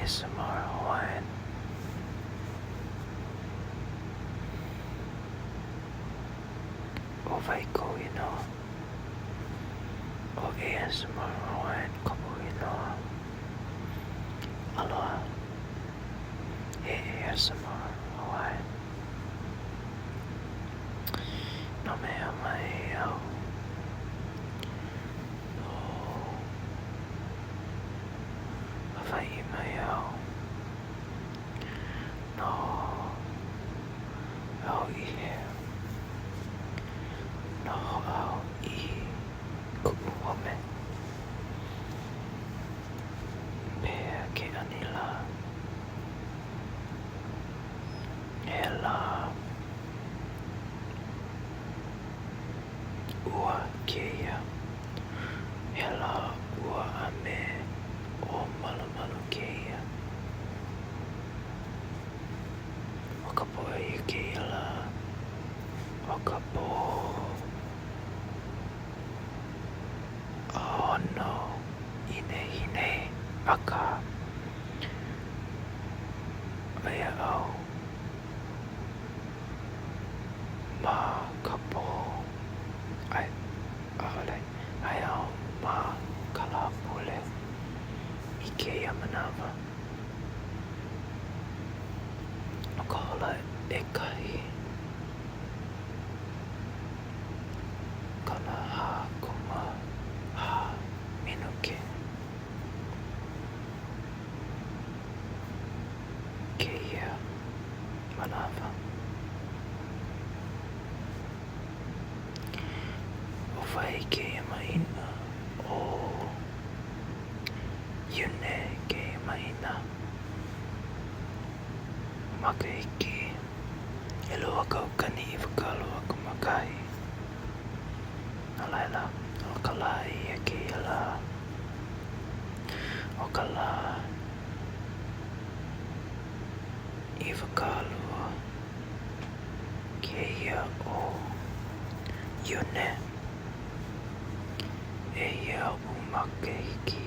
ASMR Hawaiian o Vaiko Inoa o ASMR Hawaiian Kopu Inoa Aloha e ASMR Hawaiian no mea mai au no Hawaii mai au no au ihe no au I ku'u home pea ke anila e la ua keia e la ua ame o malu keia o ka poe I keia la o ka po oh no hine aka ai au ma ka po ai ale ai au ma ka la pule I keia manawa no ka hola e kahi kana ha kuma ha minuke keia manawa o whai keia maina o Iune keia maina makaiki e lua kaukani I whakalo aku makai na laila o ka la I keia la o ka la I whakalua keia o Iune e ia umakeiki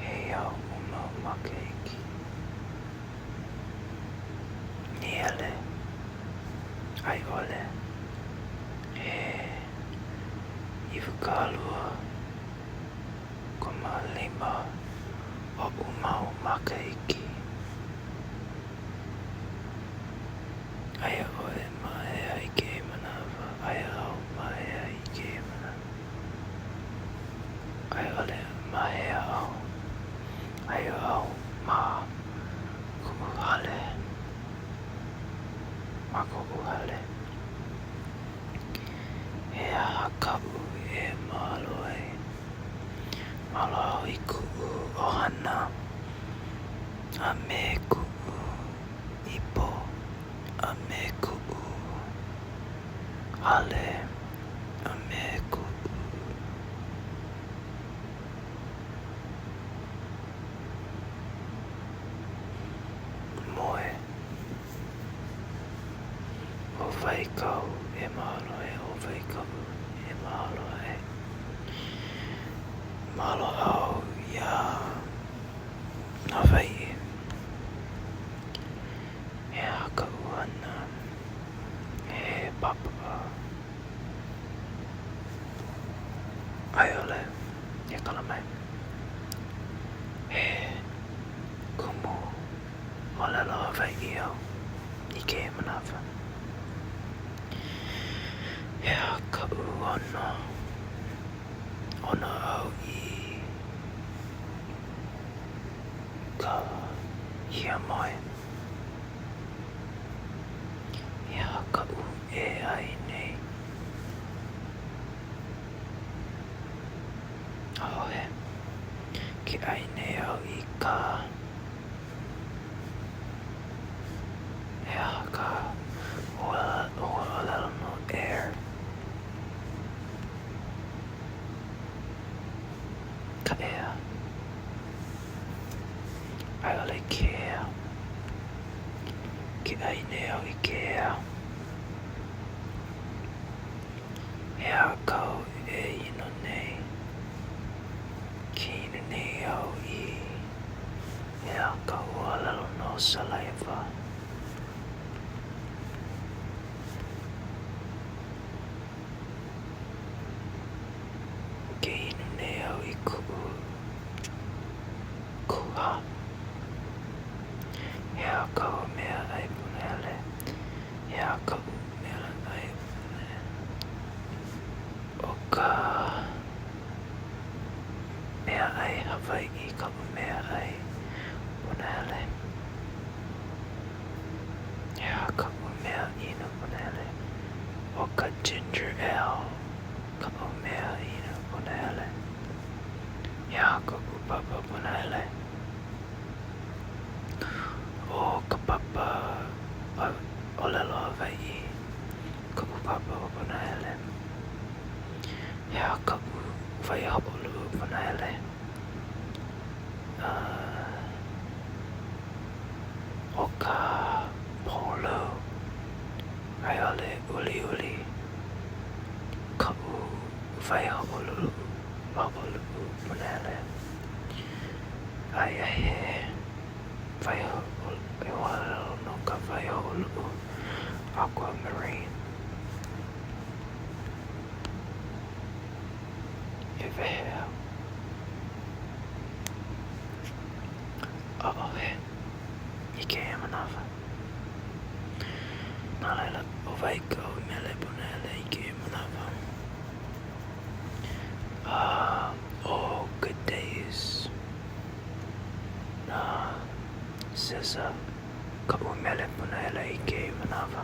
e ia umakeiki niele ai ole e I whakalua ko ma lima o umakeiki ai oe mai ai ke manawa ai au mai ai ke manawa ai ole mai au ai au ma kuhale ma kuhale e hakau e malo ai malo I ku'u ohana a me ku'u ipo a me ku'u hale a me ku'u moe o waikau e malo e o waikau e malo e malo au ia Hawaii e hakau ana e papa ai ole e kalamai e kumu o lelo Hawaii au I ke manawa e hakau ona au I ka hia moe e hakau e ai nei ahoe ke ai nei au I ka e haka o lelo no air ka ea ai ole kea ke ai nei au I kea e hakau e ino nei ki ino nei au I Hawaii ka umea ai punahele. Ia ka umea ina punahele. O ka ginger ale ka umea ina punahele. Ia ka upapa punahele. O ka papa o lelo Hawaii ka upapa punahele. Ia ka vai hapolu punahele. O ka polo ai ole uli uli ka vai hapolu punahele. Ai he vai hapolu e wala no ka vai hapolu aquamarine. E vehe he I ke e manawa. Nā laila o vai ka o mele punahele I ke e manawa. Oh, good days. Sesa ka o mele punahele I ke e manawa.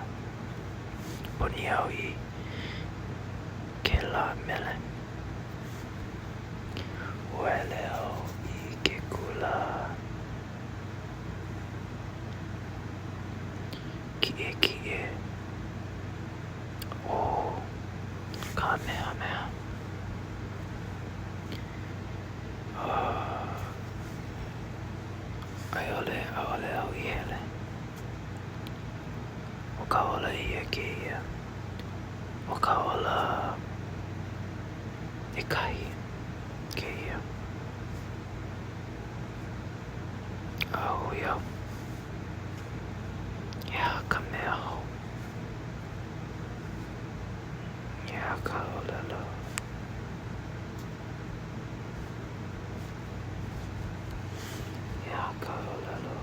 Poni au I ke la mele. Wele au I ke kula. Ki e. Oh, Kamehameha. Ai ole au I hele. O ka ola ia ke ia. O ka ola e kahi ke ia. Au ia. Ia ka mea hou. Ia ka olelo. Ia ka olelo.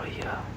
Oh yeah.